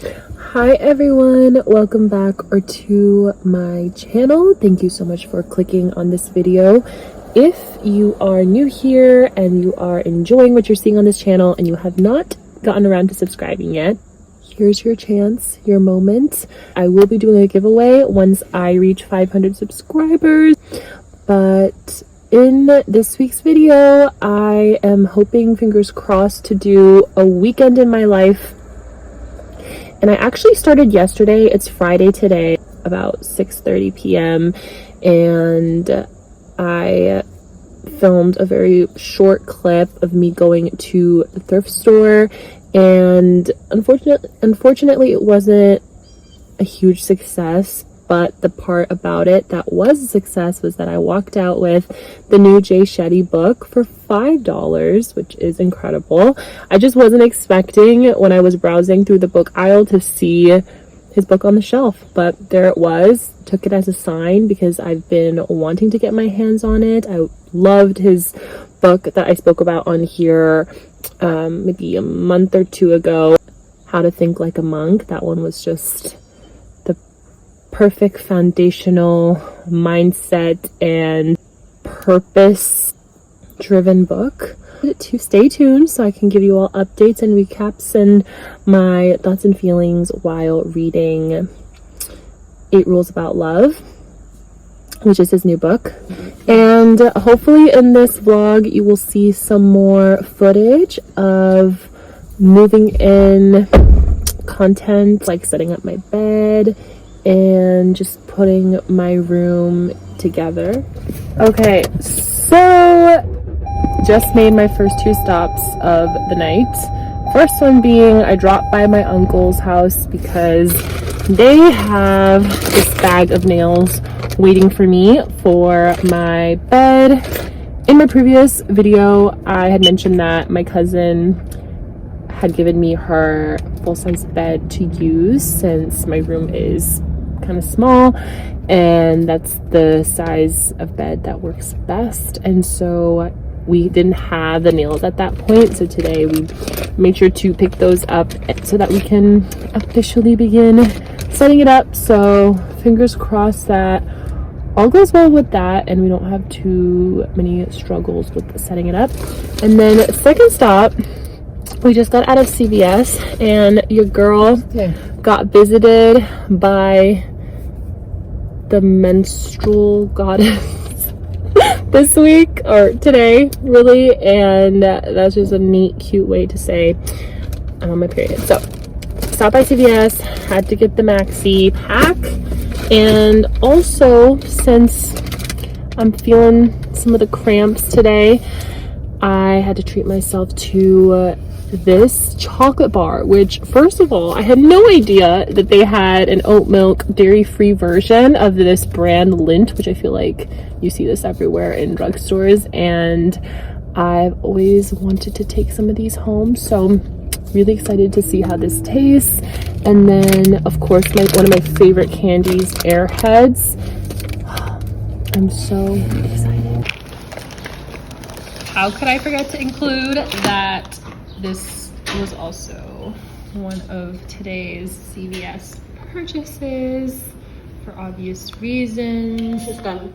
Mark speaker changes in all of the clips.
Speaker 1: Hi everyone, welcome back to my channel. Thank you so much for clicking on this video. If you are new here and you are enjoying what you're seeing on this channel and you have not gotten around to subscribing yet, here's your chance, your moment. I will be doing a giveaway once I reach 500 subscribers, but in this week's video, I am hoping, fingers crossed, to do a weekend in my life. And I actually started yesterday. It's Friday today, about 6:30 p.m. And I filmed a very short clip of me going to the thrift store. And unfortunately, it wasn't a huge success. But the part about it that was a success was that I walked out with the new Jay Shetty book for $5, which is incredible. I just wasn't expecting when I was browsing through the book aisle to see his book on the shelf, but there it was. Took it as a sign because I've been wanting to get my hands on it. I loved his book that I spoke about on here maybe a month or two ago, How to Think Like a Monk. That one was just perfect foundational mindset and purpose driven book. To stay tuned so I can give you all updates and recaps and my thoughts and feelings while reading 8 Rules About Love, which is his new book. And hopefully in this vlog you will see some more footage of moving in content, like setting up my bed and just putting my room together. Okay, so just made my first 2 stops of the night. First one being I dropped by my uncle's house because they have this bag of nails waiting for me for my bed. In my previous video, I had mentioned that my cousin had given me her full-size bed to use since my room is kind of small and that's the size of bed that works best. And so we didn't have the nails at that point, so today we made sure to pick those up so that we can officially begin setting it up. So fingers crossed that all goes well with that and we don't have too many struggles with setting it up. And then second stop, we just got out of CVS and your girl got visited by the menstrual goddess this week, or today really, and that's just a neat, cute way to say I'm on my period. So stopped by CVS, had to get the maxi pack, and also since I'm feeling some of the cramps today, I had to treat myself to this chocolate bar, which first of all, I had no idea that they had an oat milk dairy-free version of this brand Lindt, which I feel like you see this everywhere in drugstores, and I've always wanted to take some of these home, so really excited to see how this tastes. And then of course one of my favorite candies, Airheads. I'm so excited. How could I forget to include that this was also one of today's CVS purchases for obvious reasons. It's done.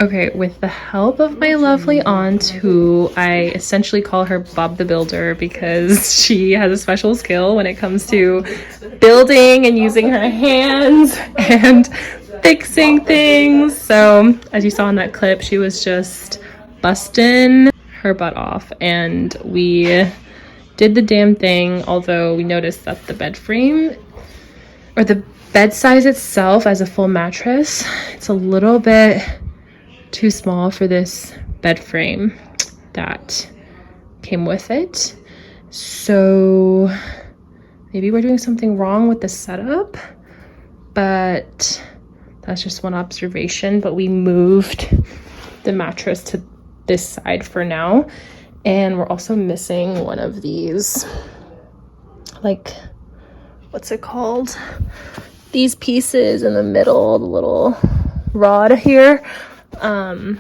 Speaker 1: Okay, with the help of my lovely aunt, who I essentially call her Bob the Builder because she has a special skill when it comes to building and using her hands and fixing things. So, as you saw in that clip, she was just busting her butt off, and we did the damn thing, although we noticed that the bed frame, or the bed size itself as a full mattress, it's a little bit too small for this bed frame that came with it. So maybe we're doing something wrong with the setup, but that's just one observation. But we moved the mattress to this side for now, and we're also missing one of these, like, what's it called, these pieces in the middle, the little rod here, on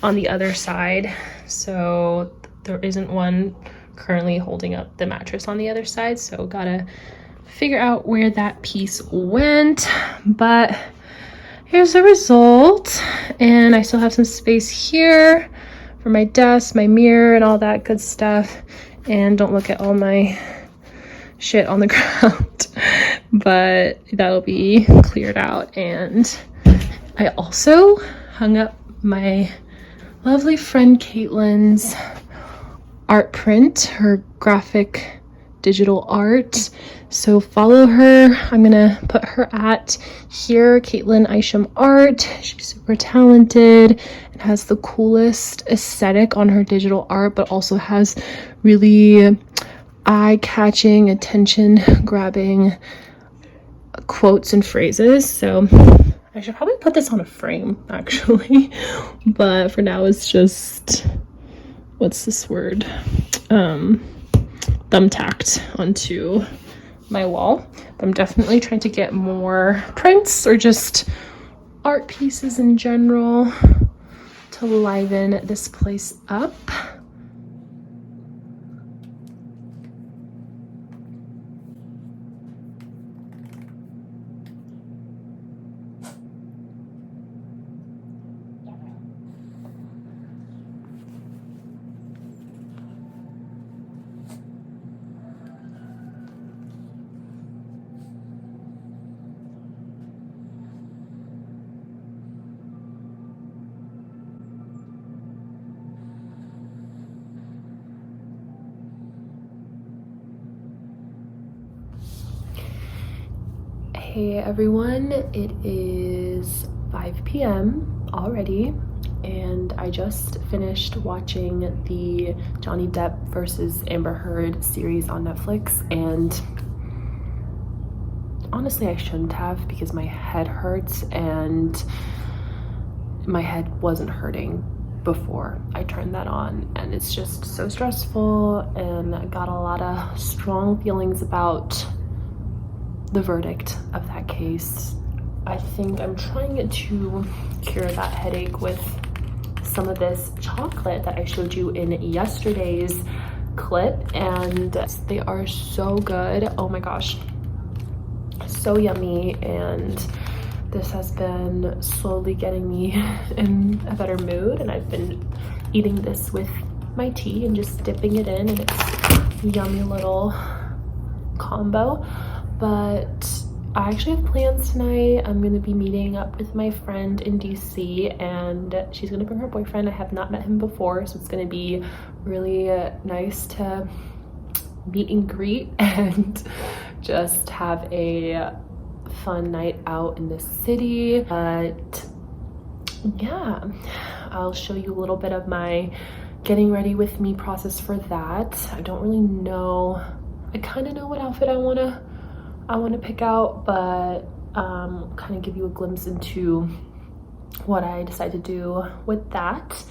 Speaker 1: the other side. So there isn't one currently holding up the mattress on the other side, so gotta figure out where that piece went. But here's the result, and I still have some space here for my desk, my mirror, and all that good stuff. And don't look at all my shit on the ground, but that'll be cleared out. And I also hung up my lovely friend Caitlin's art print, her graphic digital art. So follow her. I'm gonna put her at here, Caitlin Isham Art. She's super talented and has the coolest aesthetic on her digital art, but also has really eye-catching, attention-grabbing quotes and phrases. So I should probably put this on a frame, actually. But for now, it's just, what's this word? Thumbtacked onto my wall. But I'm definitely trying to get more prints or just art pieces in general to liven this place up. Hey everyone, it is 5 p.m. already, and I just finished watching the Johnny Depp versus Amber Heard series on Netflix, and honestly I shouldn't have, because my head hurts, and my head wasn't hurting before I turned that on, and it's just so stressful, and I got a lot of strong feelings about the verdict of that case. I think I'm trying to cure that headache with some of this chocolate that I showed you in yesterday's clip, and they are so good. Oh my gosh, so yummy. And this has been slowly getting me in a better mood, and I've been eating this with my tea and just dipping it in, and it's a yummy little combo. But I actually have plans tonight. I'm gonna be meeting up with my friend in DC, and she's gonna bring her boyfriend. I have not met him before, so it's gonna be really nice to meet and greet and just have a fun night out in the city. But yeah, I'll show you a little bit of my getting ready with me process for that. I don't really know. I kind of know what outfit I want to pick out, but kind of give you a glimpse into what I decide to do with that.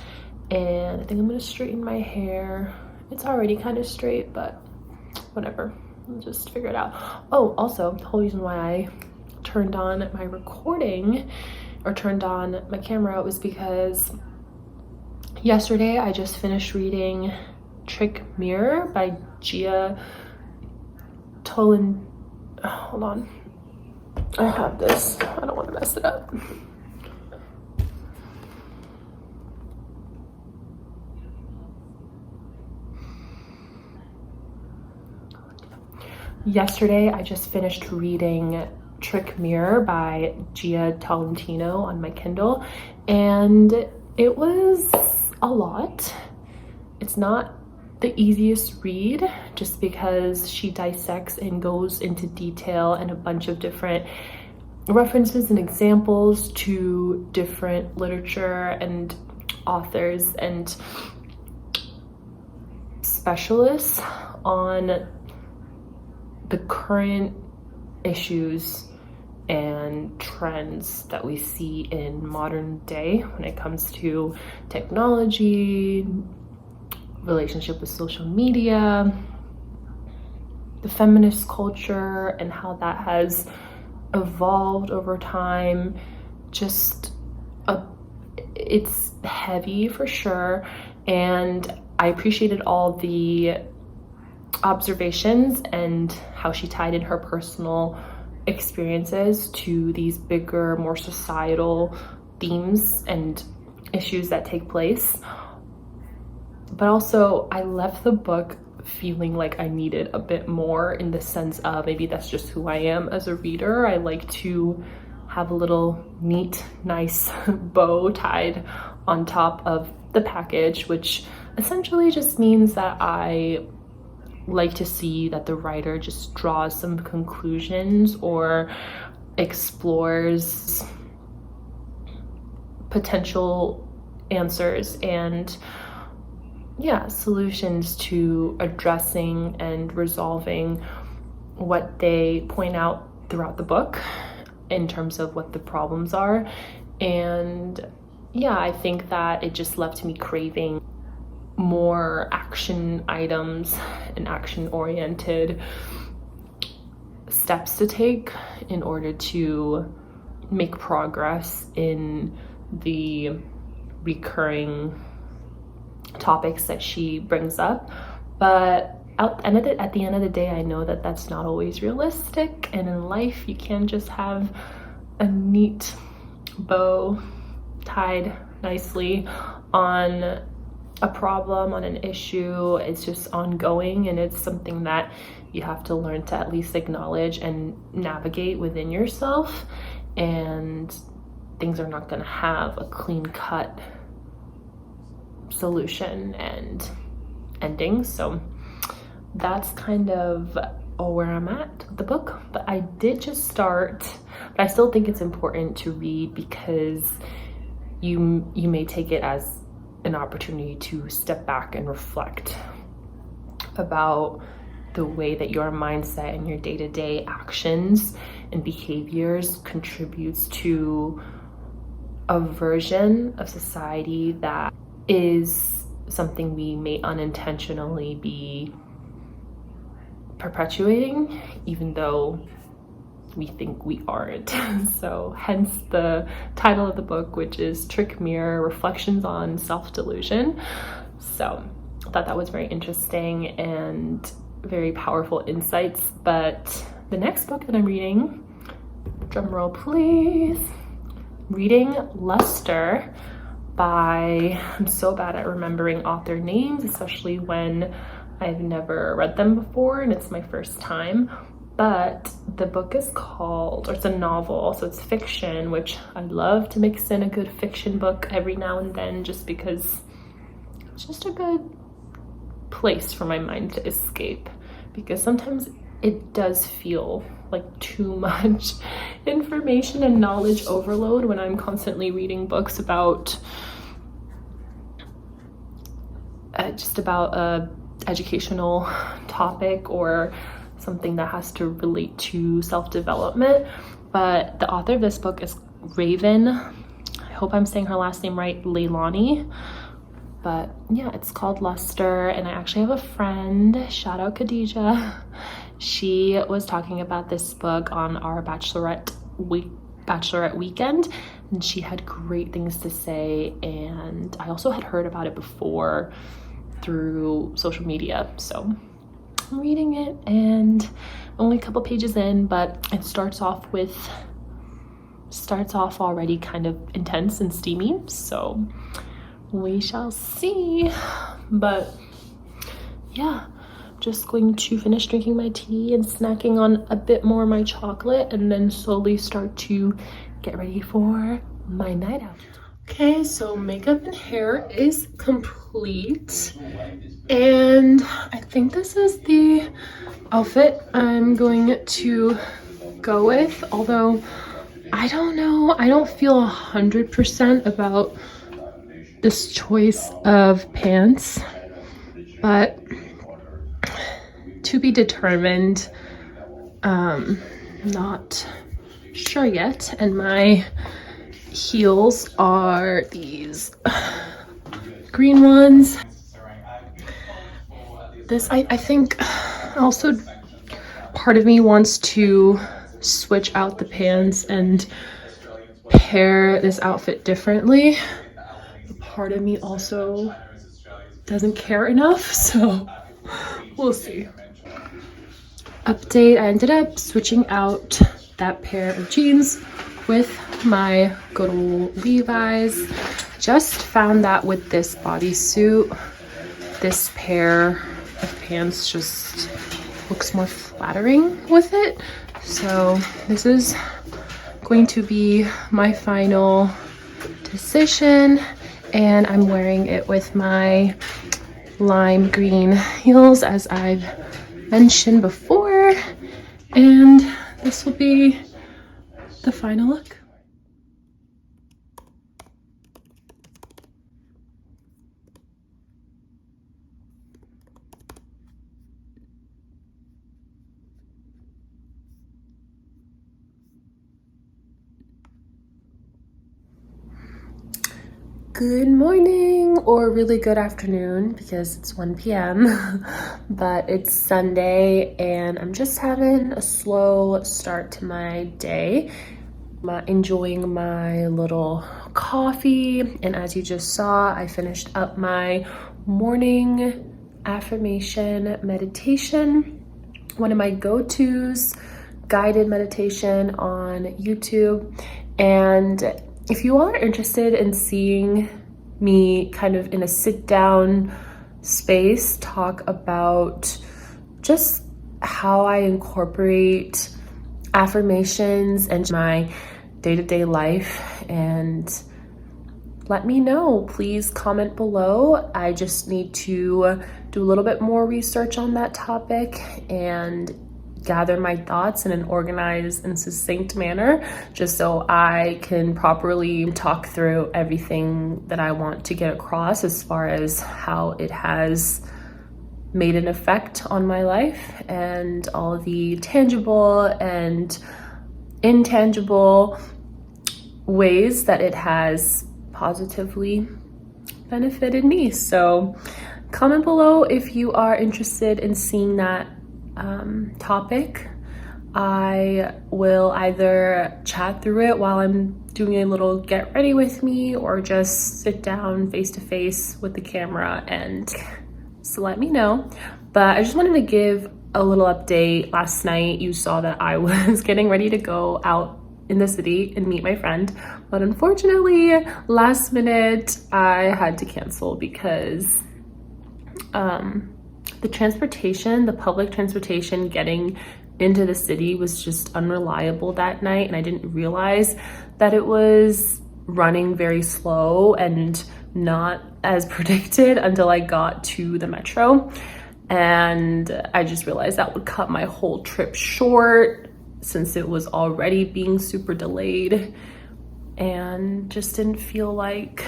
Speaker 1: And I think I'm going to straighten my hair. It's already kind of straight, but whatever, I'll just figure it out. Oh, also, the whole reason why I turned on my recording or turned on my camera was because yesterday I just finished reading Trick Mirror by Gia Tolan. Hold on, I have this, I don't want to mess it up. Yesterday, I just finished reading Trick Mirror by Gia Tolentino on my Kindle, and it was a lot. It's not the easiest read just because she dissects and goes into detail and a bunch of different references and examples to different literature and authors and specialists on the current issues and trends that we see in modern day when it comes to technology, relationship with social media, the feminist culture, and how that has evolved over time. It's heavy for sure, and I appreciated all the observations and how she tied in her personal experiences to these bigger, more societal themes and issues that take place. But also, I left the book feeling like I needed a bit more, in the sense of maybe that's just who I am as a reader. I like to have a little neat, nice bow tied on top of the package, which essentially just means that I like to see that the writer just draws some conclusions or explores potential answers and solutions to addressing and resolving what they point out throughout the book in terms of what the problems are. And I think that it just left me craving more action items and action-oriented steps to take in order to make progress in the recurring topics that she brings up. But at the end of the day, I know that that's not always realistic, and in life you can't just have a neat bow tied nicely on a problem, on an issue. It's just ongoing, and it's something that you have to learn to at least acknowledge and navigate within yourself. And things are not going to have a clean-cut solution and ending. So that's kind of where I'm at with the book. But I did just start, but I still think it's important to read, because you may take it as an opportunity to step back and reflect about the way that your mindset and your day-to-day actions and behaviors contributes to a version of society that is something we may unintentionally be perpetuating, even though we think we aren't. So hence the title of the book, which is Trick Mirror: Reflections on Self-Delusion. So I thought that was very interesting and very powerful insights. But the next book that I'm reading, drum roll please, reading Luster by, I'm so bad at remembering author names, especially when I've never read them before and it's my first time. But the book is called, or it's a novel, so it's fiction, which I love to mix in a good fiction book every now and then, just because it's just a good place for my mind to escape, because sometimes it does feel like too much information and knowledge overload when I'm constantly reading books about just about a educational topic or something that has to relate to self-development. But the author of this book is Raven, I hope I'm saying her last name right, Leilani. But it's called Luster, and I actually have a friend, shout out Khadija. She was talking about this book on our bachelorette weekend, and she had great things to say, and I also had heard about it before through social media. So I'm reading it, and only a couple pages in, but it starts off already kind of intense and steamy, so we shall see. But just going to finish drinking my tea and snacking on a bit more of my chocolate, and then slowly start to get ready for my night out. Okay, so makeup and hair is complete, and I think this is the outfit I'm going to go with, although I don't know, I don't feel 100% about this choice of pants, but to be determined. Not sure yet. And my heels are these green ones. This, I think also part of me wants to switch out the pants and pair this outfit differently. Part of me also doesn't care enough, so we'll see. Update, I ended up switching out that pair of jeans with my good old Levi's. Just found that with this bodysuit, this pair of pants just looks more flattering with it. So this is going to be my final decision, and I'm wearing it with my lime green heels as I've mentioned before, and this will be the final look. Good morning, or really good afternoon because it's 1 p.m. but it's Sunday and I'm just having a slow start to my day. I'm enjoying my little coffee, and as you just saw, I finished up my morning affirmation meditation, one of my go-tos, guided meditation on YouTube. And if you all are interested in seeing me kind of in a sit-down space talk about just how I incorporate affirmations and my day-to-day life, and let me know. Please comment below. I just need to do a little bit more research on that topic and gather my thoughts in an organized and succinct manner, just so I can properly talk through everything that I want to get across as far as how it has made an effect on my life and all the tangible and intangible ways that it has positively benefited me. So comment below if you are interested in seeing that topic. I will either chat through it while I'm doing a little get ready with me, or just sit down face to face with the camera, and so let me know. But I just wanted to give a little update. Last night you saw that I was getting ready to go out in the city and meet my friend, but unfortunately last minute I had to cancel because the public transportation getting into the city was just unreliable that night, and I didn't realize that it was running very slow and not as predicted until I got to the metro, and I just realized that would cut my whole trip short since it was already being super delayed, and just didn't feel like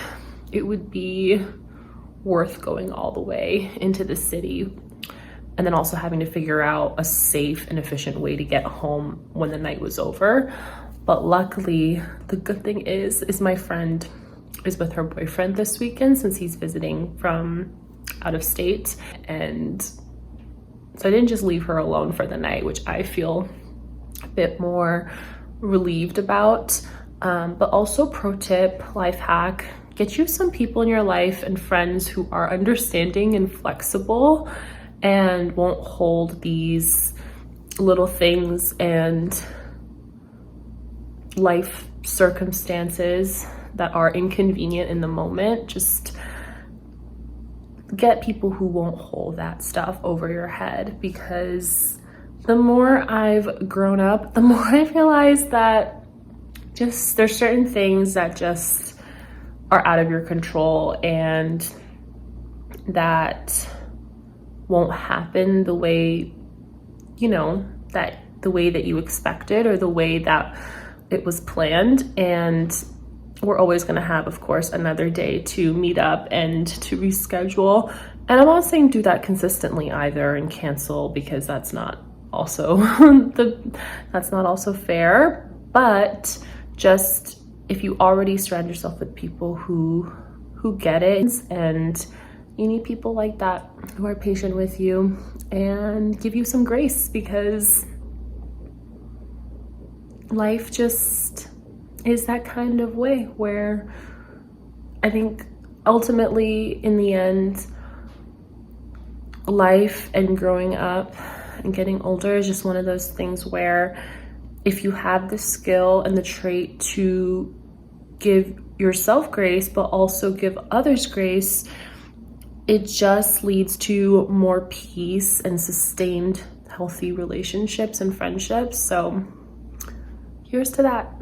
Speaker 1: it would be worth going all the way into the city, and then also having to figure out a safe and efficient way to get home when the night was over. But luckily, the good thing is my friend is with her boyfriend this weekend since he's visiting from out of state, and so I didn't just leave her alone for the night, which I feel a bit more relieved about. But also, pro tip, life hack, get you some people in your life and friends who are understanding and flexible and won't hold these little things and life circumstances that are inconvenient in the moment just get people who won't hold that stuff over your head, because the more I've grown up, the more I realize that just there's certain things that just are out of your control and that won't happen the way, you know, that the way that you expected or the way that it was planned. And we're always going to have, of course, another day to meet up and to reschedule. And I'm not saying do that consistently either and cancel, because that's not also that's not also fair. But just if you already surround yourself with people who get it, and you need people like that who are patient with you and give you some grace, because life just is that kind of way where I think ultimately in the end, life and growing up and getting older is just one of those things where if you have the skill and the trait to give yourself grace, but also give others grace, it just leads to more peace and sustained healthy relationships and friendships. So here's to that.